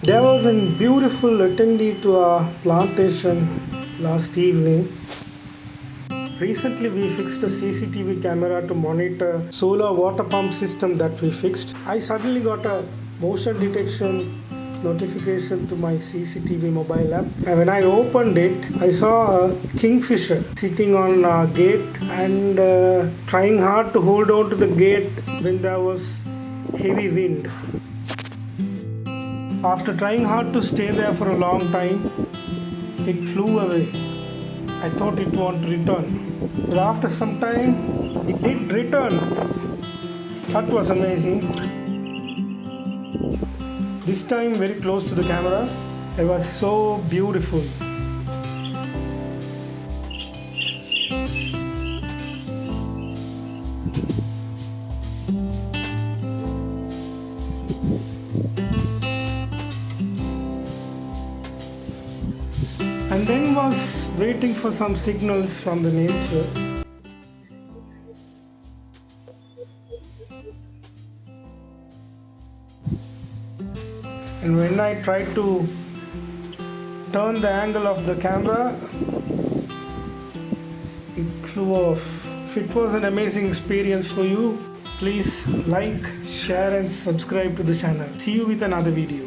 There was a beautiful attendee to our plantation last evening. Recently, we fixed a CCTV camera to monitor solar water pump system that we fixed. I suddenly got a motion detection notification to my CCTV mobile app, and when I opened it, I saw a kingfisher sitting on a gate and trying hard to hold on to the gate when there was heavy wind. After trying hard to stay there for a long time, it flew away. I thought it won't return. But after some time, it did return. That was amazing. This time, very close to the camera, it was so beautiful. And then was waiting for some signals from the nature. And when I tried to turn the angle of the camera, it flew off. If it was an amazing experience for you, please like, share and subscribe to the channel. See you with another video.